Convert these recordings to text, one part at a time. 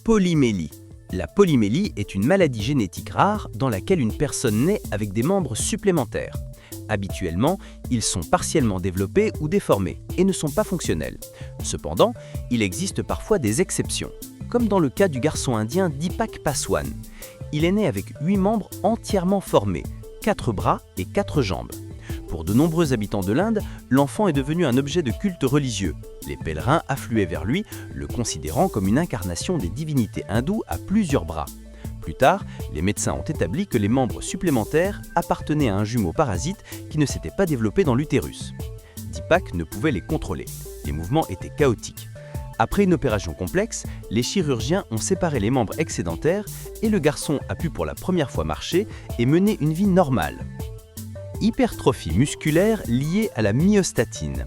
Polymélie. La polymélie est une maladie génétique rare dans laquelle une personne naît avec des membres supplémentaires. Habituellement, ils sont partiellement développés ou déformés et ne sont pas fonctionnels. Cependant, il existe parfois des exceptions, comme dans le cas du garçon indien Deepak Paswan. Il est né avec 8 membres entièrement formés, 4 bras et 4 jambes. Pour de nombreux habitants de l'Inde, l'enfant est devenu un objet de culte religieux. Les pèlerins affluaient vers lui, le considérant comme une incarnation des divinités hindoues à plusieurs bras. Plus tard, les médecins ont établi que les membres supplémentaires appartenaient à un jumeau parasite qui ne s'était pas développé dans l'utérus. Deepak ne pouvait les contrôler. Les mouvements étaient chaotiques. Après une opération complexe, les chirurgiens ont séparé les membres excédentaires et le garçon a pu pour la première fois marcher et mener une vie normale. Hypertrophie musculaire liée à la myostatine.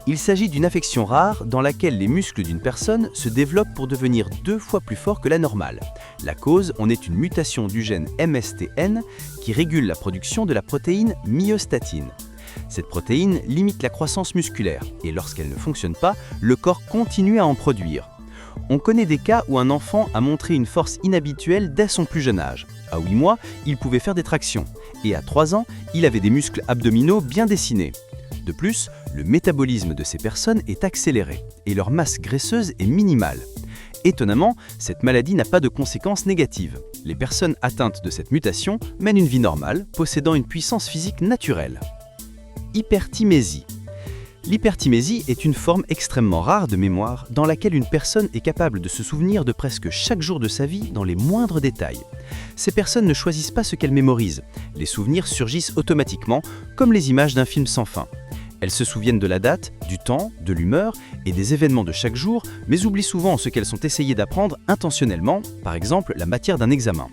Il s'agit d'une affection rare dans laquelle les muscles d'une personne se développent pour devenir 2 fois plus forts que la normale. La cause en est une mutation du gène MSTN qui régule la production de la protéine myostatine. Cette protéine limite la croissance musculaire et lorsqu'elle ne fonctionne pas, le corps continue à en produire. On connaît des cas où un enfant a montré une force inhabituelle dès son plus jeune âge. À 8 mois, il pouvait faire des tractions et à 3 ans, il avait des muscles abdominaux bien dessinés. De plus, le métabolisme de ces personnes est accéléré et leur masse graisseuse est minimale. Étonnamment, cette maladie n'a pas de conséquences négatives. Les personnes atteintes de cette mutation mènent une vie normale, possédant une puissance physique naturelle. Hyperthymésie. L'hyperthymésie est une forme extrêmement rare de mémoire dans laquelle une personne est capable de se souvenir de presque chaque jour de sa vie dans les moindres détails. Ces personnes ne choisissent pas ce qu'elles mémorisent. Les souvenirs surgissent automatiquement, comme les images d'un film sans fin. Elles se souviennent de la date, du temps, de l'humeur et des événements de chaque jour, mais oublient souvent ce qu'elles sont essayées d'apprendre intentionnellement, par exemple la matière d'un examen.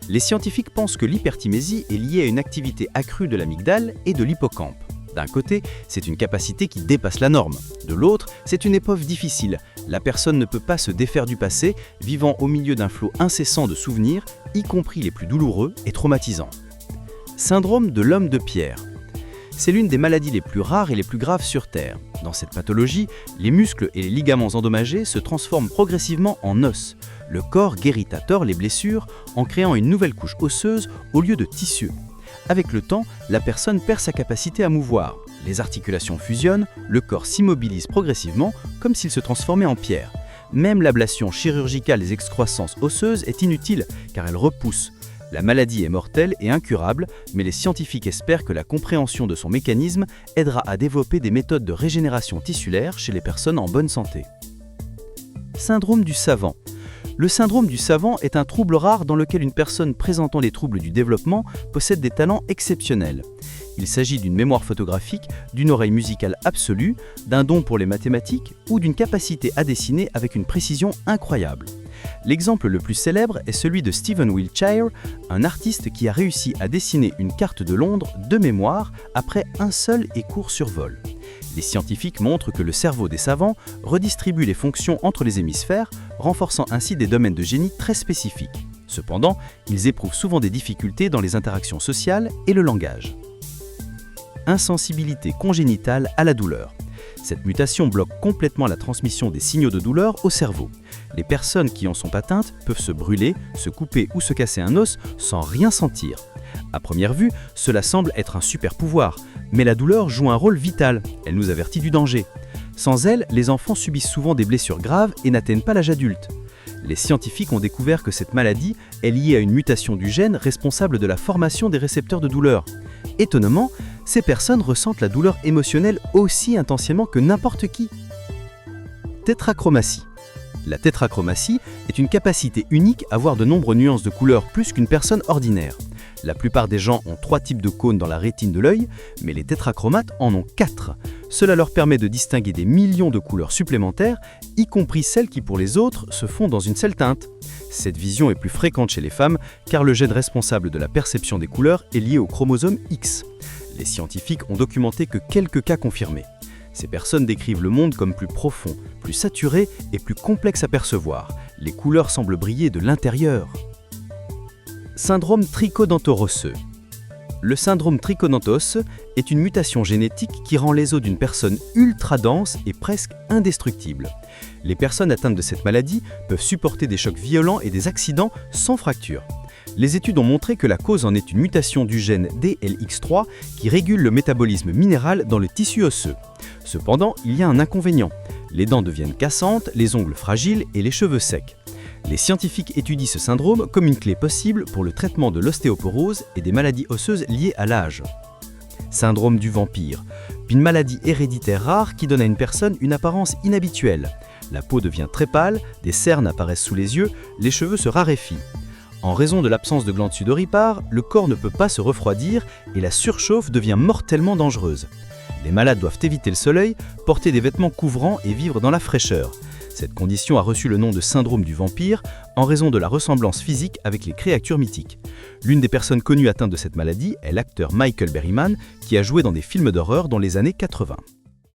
Les scientifiques pensent que l'hyperthymésie est liée à une activité accrue de l'amygdale et de l'hippocampe. D'un côté, c'est une capacité qui dépasse la norme. De l'autre, c'est une épreuve difficile. La personne ne peut pas se défaire du passé, vivant au milieu d'un flot incessant de souvenirs, y compris les plus douloureux et traumatisants. Syndrome de l'homme de pierre. C'est l'une des maladies les plus rares et les plus graves sur Terre. Dans cette pathologie, les muscles et les ligaments endommagés se transforment progressivement en os. Le corps guérit à tort les blessures en créant une nouvelle couche osseuse au lieu de tissu. Avec le temps, la personne perd sa capacité à mouvoir. Les articulations fusionnent, le corps s'immobilise progressivement comme s'il se transformait en pierre. Même l'ablation chirurgicale des excroissances osseuses est inutile car elle repousse. La maladie est mortelle et incurable, mais les scientifiques espèrent que la compréhension de son mécanisme aidera à développer des méthodes de régénération tissulaire chez les personnes en bonne santé. Syndrome du savant. Le syndrome du savant est un trouble rare dans lequel une personne présentant les troubles du développement possède des talents exceptionnels. Il s'agit d'une mémoire photographique, d'une oreille musicale absolue, d'un don pour les mathématiques ou d'une capacité à dessiner avec une précision incroyable. L'exemple le plus célèbre est celui de Stephen Wiltshire, un artiste qui a réussi à dessiner une carte de Londres de mémoire après un seul et court survol. Les scientifiques montrent que le cerveau des savants redistribue les fonctions entre les hémisphères, renforçant ainsi des domaines de génie très spécifiques. Cependant, ils éprouvent souvent des difficultés dans les interactions sociales et le langage. Insensibilité congénitale à la douleur. Cette mutation bloque complètement la transmission des signaux de douleur au cerveau. Les personnes qui en sont atteintes peuvent se brûler, se couper ou se casser un os sans rien sentir. À première vue, cela semble être un super pouvoir, mais la douleur joue un rôle vital, elle nous avertit du danger. Sans elle, les enfants subissent souvent des blessures graves et n'atteignent pas l'âge adulte. Les scientifiques ont découvert que cette maladie est liée à une mutation du gène responsable de la formation des récepteurs de douleur. Étonnamment, ces personnes ressentent la douleur émotionnelle aussi intensément que n'importe qui. Tétrachromatie. La tétrachromatie est une capacité unique à voir de nombreuses nuances de couleurs plus qu'une personne ordinaire. La plupart des gens ont 3 types de cônes dans la rétine de l'œil, mais les tétrachromates en ont 4. Cela leur permet de distinguer des millions de couleurs supplémentaires, y compris celles qui pour les autres se font dans une seule teinte. Cette vision est plus fréquente chez les femmes car le gène responsable de la perception des couleurs est lié au chromosome X. Les scientifiques ont documenté que quelques cas confirmés. Ces personnes décrivent le monde comme plus profond, plus saturé et plus complexe à percevoir. Les couleurs semblent briller de l'intérieur. Syndrome trichodentoroseux. Le syndrome trichonanthos est une mutation génétique qui rend les os d'une personne ultra dense et presque indestructible. Les personnes atteintes de cette maladie peuvent supporter des chocs violents et des accidents sans fracture. Les études ont montré que la cause en est une mutation du gène DLX3 qui régule le métabolisme minéral dans le tissu osseux. Cependant, il y a un inconvénient. Les dents deviennent cassantes, les ongles fragiles et les cheveux secs. Les scientifiques étudient ce syndrome comme une clé possible pour le traitement de l'ostéoporose et des maladies osseuses liées à l'âge. Syndrome du vampire, une maladie héréditaire rare qui donne à une personne une apparence inhabituelle. La peau devient très pâle, des cernes apparaissent sous les yeux, les cheveux se raréfient. En raison de l'absence de glandes sudoripares, le corps ne peut pas se refroidir et la surchauffe devient mortellement dangereuse. Les malades doivent éviter le soleil, porter des vêtements couvrants et vivre dans la fraîcheur. Cette condition a reçu le nom de syndrome du vampire en raison de la ressemblance physique avec les créatures mythiques. L'une des personnes connues atteintes de cette maladie est l'acteur Michael Berryman qui a joué dans des films d'horreur dans les années 80.